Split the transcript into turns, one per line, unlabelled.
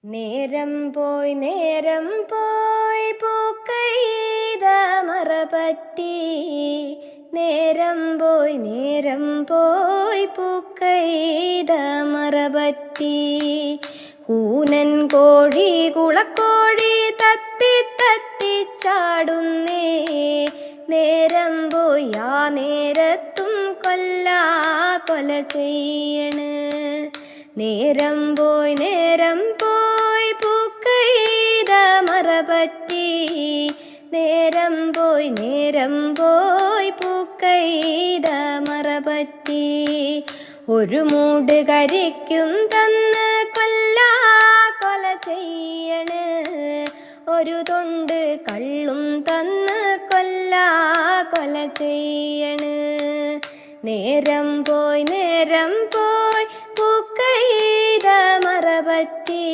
നേരം പോയി പൂക്കൈത മറപറ്റി. നേരം പോയി പൂക്കൈത മറപറ്റി. കൂനൻ കോഴി കുളക്കോഴി തത്തി തത്തി ചാടുന്നേ. നേരം പോയി ആ നേരത്തും കൊല ചെയ്യണ്. നേരം പോയി പൂക്കൈത മറപറ്റി. നേരം പോയി പൂക്കൈത മറപറ്റി. ഒരു മൂട് കരിക്കും തന്ന് കൊല ചെയ്യണ്. ഒരു തൊണ്ട് കള്ളും തന്ന് കൊല ചെയ്യണ്. നേരം പോയി പൂക്കൈത മറപറ്റി.